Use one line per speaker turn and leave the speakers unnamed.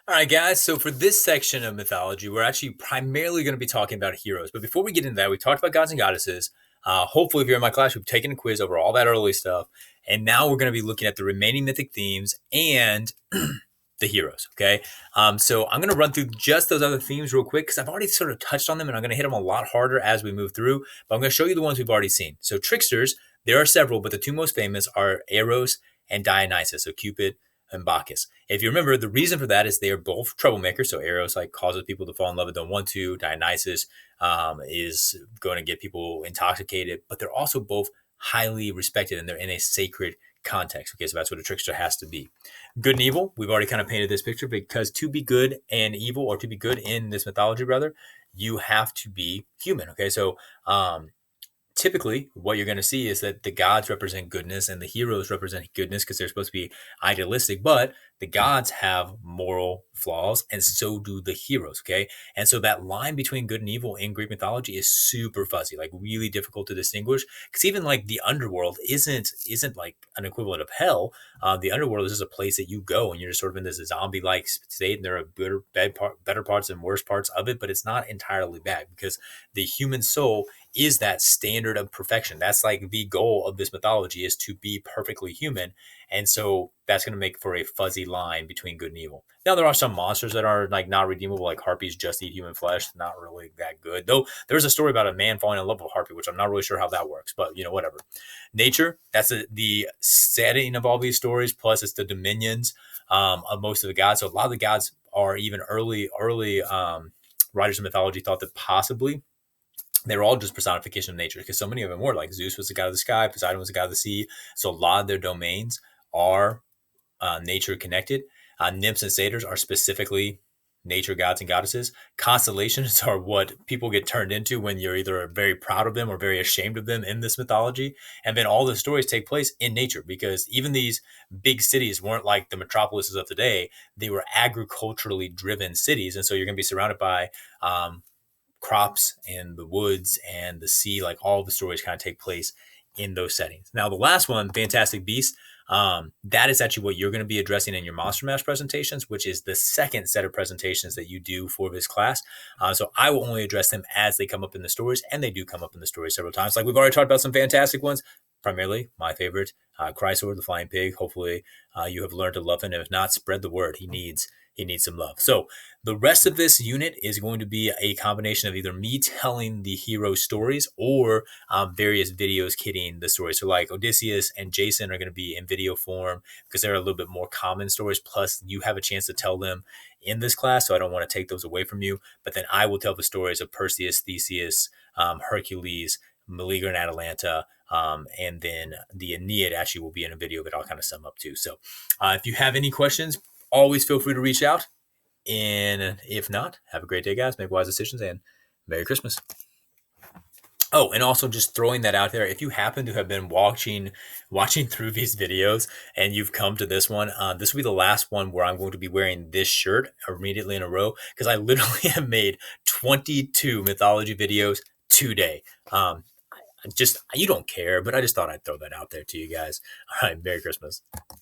All right, guys. So for this section of mythology, we're actually primarily going to be talking about heroes. But before we get into that, we talked about gods and goddesses. Hopefully, if you're in my class, we've taken a quiz over all that early stuff. And now we're going to be looking at the remaining mythic themes and the heroes. Okay. So I'm going to run through just those other themes real quick because I've already sort of touched on them and I'm going to hit them a lot harder as we move through. But I'm going to show you the ones we've already seen. So tricksters, there are several, but the two most famous are Eros and Dionysus. So Cupid and Bacchus. If you remember, the reason for that is they are both troublemakers. So Eros like causes people to fall in love and don't want to. Dionysus is going to get people intoxicated, but they're also both highly respected and they're in a sacred context. Okay, so that's what a trickster has to be. Good and evil. We've already kind of painted this picture because to be good and evil, or to be good in this mythology, rather, you have to be human. Okay, so typically what you're going to see is that the gods represent goodness and the heroes represent goodness because they're supposed to be idealistic, but the gods have moral flaws and so do the heroes. Okay, and so that line between good and evil in Greek mythology is super fuzzy, like really difficult to distinguish, because even like the underworld isn't like an equivalent of hell. The underworld is just a place that you go and you're just sort of in this zombie like state, and there are better parts and worse parts of it, but it's not entirely bad because the human soul is that standard of perfection. That's like the goal of this mythology, is to be perfectly human. And so that's going to make for a fuzzy line between good and evil. Now, there are some monsters that are like not redeemable, like harpies just eat human flesh. Not really that good. Though there's a story about a man falling in love with a harpy, which I'm not really sure how that works, but whatever. Nature, that's the setting of all these stories, plus it's the dominions of most of the gods. So a lot of the gods are even early writers of mythology thought that possibly they were all just personification of nature, because so many of them were. Like Zeus was the god of the sky, Poseidon was the god of the sea. So a lot of their domains are nature connected. Nymphs and satyrs are specifically nature gods and goddesses. Constellations are what people get turned into when you're either very proud of them or very ashamed of them in this mythology. And then all the stories take place in nature, because even these big cities weren't like the metropolises of today. They were agriculturally driven cities. And so you're going to be surrounded by crops and the woods and the sea. Like all the stories kind of take place in those settings. Now, the last one, Fantastic Beasts, that is actually what you're going to be addressing in your Monster Mash presentations, which is the second set of presentations that you do for this class. So I will only address them as they come up in the stories, and they do come up in the stories several times. Like we've already talked about some fantastic ones, primarily my favorite, Chrysor, the flying pig. Hopefully you have learned to love him. And if not, spread the word. He needs some love. So the rest of this unit is going to be a combination of either me telling the hero stories or various videos kidding the stories. So like Odysseus and Jason are going to be in video form because they're a little bit more common stories. Plus you have a chance to tell them in this class. So I don't want to take those away from you, but then I will tell the stories of Perseus, Theseus, Hercules, Meleager and Atalanta, and then the Aeneid actually will be in a video that I'll kind of sum up too. So if you have any questions, always feel free to reach out. And if not, have a great day, guys. Make wise decisions and Merry Christmas. Oh, and also just throwing that out there, if you happen to have been watching through these videos and you've come to this one, this will be the last one where I'm going to be wearing this shirt immediately in a row, because I literally have made 22 mythology videos today. Just, you don't care, but I just thought I'd throw that out there to you guys. All right, Merry Christmas.